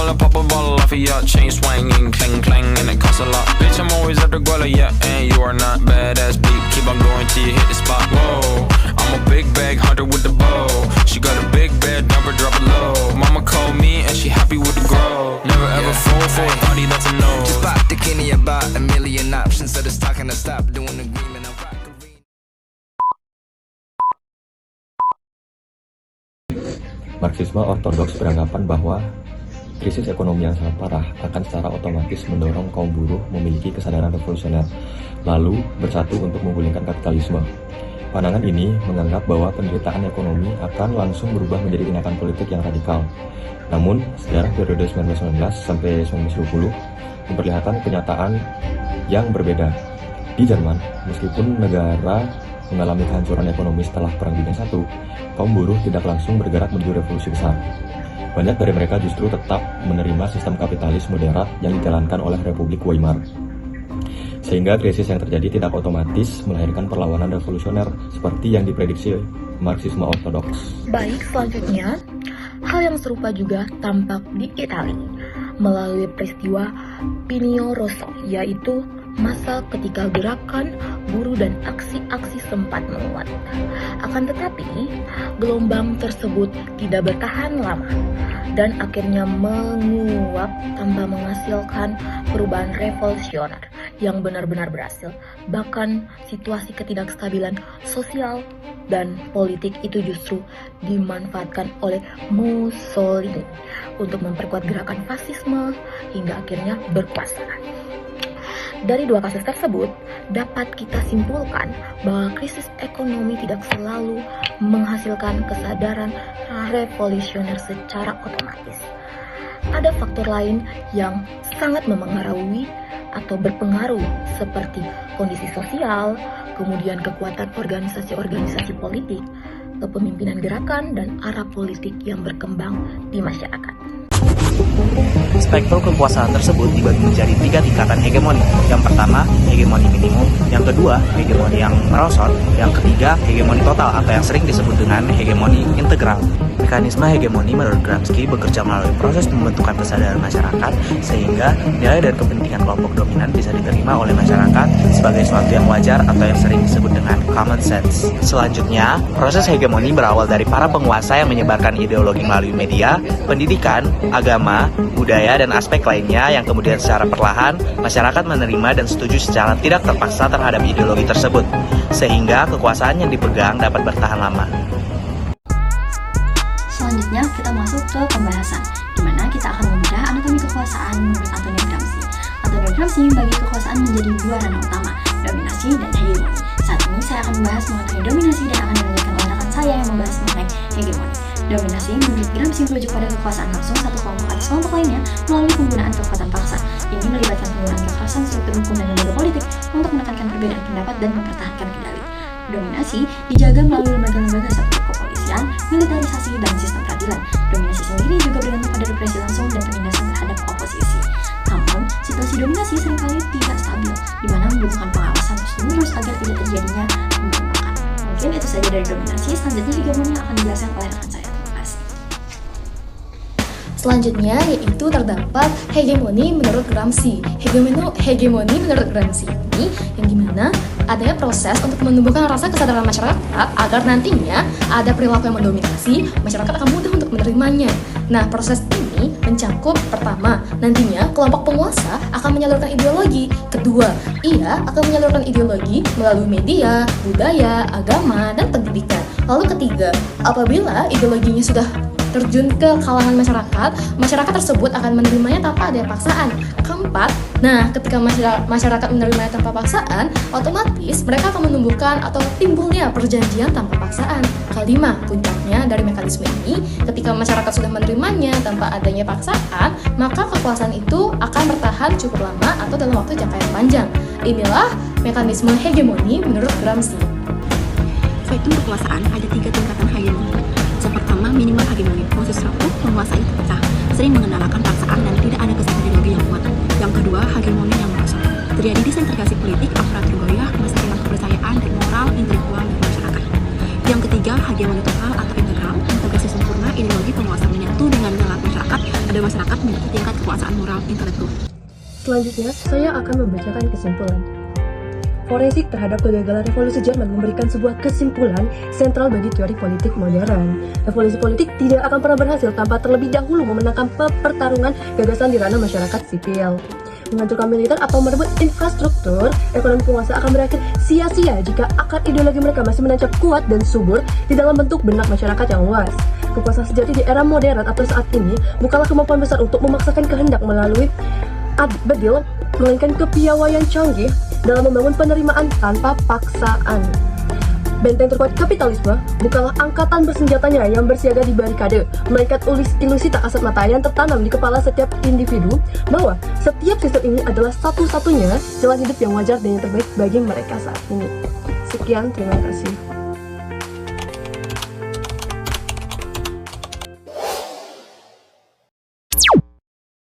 wanna pop a bottle off of ya. Chain swinging, clang clang, and it costs a lot. Bitch, I'm always at the guala, yeah, and you are not badass beat. Keep on going till you hit the spot. Whoa, I'm a big bag hunter with the bow. She got a big bed, number drop it low. Mama called me and she happy with the grow. Never ever fall for a party that's a no. Just pop the Kenny about a million options. So just talking to stop doing agreement. Marxisme ortodoks beranggapan bahwa krisis ekonomi yang sangat parah akan secara otomatis mendorong kaum buruh memiliki kesadaran revolusioner, lalu bersatu untuk menggulingkan kapitalisme. Pandangan ini menganggap bahwa penderitaan ekonomi akan langsung berubah menjadi tindakan politik yang radikal. Namun, sejarah periode 1919 sampai 1920 memperlihatkan kenyataan yang berbeda. Di Jerman, meskipun negara mengalami kehancuran ekonomi setelah Perang Dunia I, kaum buruh tidak langsung bergerak menuju revolusi besar. Banyak dari mereka justru tetap menerima sistem kapitalis moderat yang dijalankan oleh Republik Weimar. Sehingga krisis yang terjadi tidak otomatis melahirkan perlawanan revolusioner seperti yang diprediksi Marxisme ortodoks. Baik, selanjutnya, hal yang serupa juga tampak di Italia melalui peristiwa Pinio Rosso, yaitu masa ketika gerakan buruh dan aksi-aksi sempat menguat. Akan tetapi, gelombang tersebut tidak bertahan lama dan akhirnya menguap tanpa menghasilkan perubahan revolusioner yang benar-benar berhasil. Bahkan situasi ketidakstabilan sosial dan politik itu justru dimanfaatkan oleh Mussolini untuk memperkuat gerakan fasisme hingga akhirnya berkuasa. Dari dua kasus tersebut, dapat kita simpulkan bahwa krisis ekonomi tidak selalu menghasilkan kesadaran revolusioner secara otomatis. Ada faktor lain yang sangat memengaruhi atau berpengaruh seperti kondisi sosial, kemudian kekuatan organisasi-organisasi politik, kepemimpinan gerakan, dan arah politik yang berkembang di masyarakat. Spektrum kekuasaan tersebut dibagi menjadi 3 tingkatan hegemoni. Yang pertama, hegemoni minimum. Yang kedua, hegemoni yang merosot. Yang ketiga, hegemoni total atau yang sering disebut dengan hegemoni integral. Mekanisme hegemoni menurut Gramsci bekerja melalui proses pembentukan kesadaran masyarakat sehingga nilai dan kepentingan kelompok dominan bisa diterima oleh masyarakat sebagai sesuatu yang wajar atau yang sering disebut dengan common sense. Selanjutnya, proses hegemoni berawal dari para penguasa yang menyebarkan ideologi melalui media, pendidikan, agama, budaya, dan aspek lainnya yang kemudian secara perlahan masyarakat menerima dan setuju secara tidak terpaksa terhadap ideologi tersebut, sehingga kekuasaan yang dipegang dapat bertahan lama. Selanjutnya kita masuk ke pembahasan, di mana kita akan membedah anatomi kekuasaan menurut Antonio Gramsci. Antonio Gramsci membagi kekuasaan menjadi dua ranah utama, dominasi dan hegemoni. Saat ini saya akan membahas mengenai dominasi dan akan dilanjutkan oleh rekan saya yang membahas mengenai hegemoni. Dominasi menurut Gramsci merujuk pada kekuasaan langsung satu kelompok atas kelompok lainnya melalui penggunaan kekuatan paksa. Ini melibatkan penggunaan kekerasan, struktur hukum, dan lembaga politik untuk menekankan perbedaan pendapat dan mempertahankan kendali. Dominasi dijaga melalui lembaga-lembaga seperti kepolisian, militerisasi, dan sistem peradilan. Dominasi sendiri juga bergantung pada represi langsung dan penindasan terhadap oposisi. Namun, situasi dominasi seringkali tidak stabil, di mana membutuhkan pengawasan terus-menerus agar tidak terjadinya pemberontakan. Mungkin itu saja dari dominasi. Selanjutnya hegemoni akan dijelaskan oleh rekan saya. Selanjutnya yaitu terdapat hegemoni menurut Gramsci. Hegemoni menurut Gramsci ini yang dimana adanya proses untuk menumbuhkan rasa kesadaran masyarakat agar nantinya ada perilaku yang mendominasi, masyarakat akan mudah untuk menerimanya. Nah, proses ini mencakup pertama, nantinya kelompok penguasa akan menyalurkan ideologi. Kedua, ia akan menyalurkan ideologi melalui media, budaya, agama, dan pendidikan. Lalu ketiga, apabila ideologinya sudah terjun ke kalangan masyarakat tersebut akan menerimanya tanpa ada paksaan. Keempat, nah ketika masyarakat menerimanya tanpa paksaan, otomatis mereka akan menumbuhkan atau timbulnya perjanjian tanpa paksaan. Kelima, puncaknya dari mekanisme ini, ketika masyarakat sudah menerimanya tanpa adanya paksaan, maka kekuasaan itu akan bertahan cukup lama atau dalam waktu jangka yang panjang. Inilah mekanisme hegemoni menurut Gramsci. Spektrum kekuasaan ada 3 tingkatan hegemoni. Yang pertama, minimal hegemoni, proses struktur penguasa itu pecah, sering mengenalakan paksaan dan tidak ada kesan ideologi yang kuat. Yang kedua, hegemoni yang merosot, terjadi disintegrasi politik, aparatur goyah, masa hilang kepercayaan dan moral intelektual dari masyarakat. Yang ketiga, hegemoni total atau integral, integrasi sempurna ideologi penguasa menyatu dengan nalar masyarakat dan pada masyarakat memiliki tingkat kekuasaan moral intelektual. Selanjutnya, saya akan membacakan kesimpulan. Forensik terhadap kegagalan revolusi Jerman memberikan sebuah kesimpulan sentral bagi teori politik modern. Revolusi politik tidak akan pernah berhasil tanpa terlebih dahulu memenangkan pertarungan gagasan di ranah masyarakat sipil. Menghancurkan militer atau merebut infrastruktur, ekonomi penguasa akan berakhir sia-sia jika akar ideologi mereka masih menancap kuat dan subur di dalam bentuk benak masyarakat yang luas. Kekuasaan sejati di era modern atau saat ini bukanlah kemampuan besar untuk memaksakan kehendak melalui ad-bedil, melainkan kepiawaian canggih dalam membangun penerimaan tanpa paksaan. Benteng terkuat kapitalisme bukanlah angkatan bersenjatanya yang bersiaga di barikade, melainkan ilusi tak kasat mata yang tertanam di kepala setiap individu bahwa setiap sistem ini adalah satu-satunya jalan hidup yang wajar dan yang terbaik bagi mereka saat ini. Sekian, terima kasih.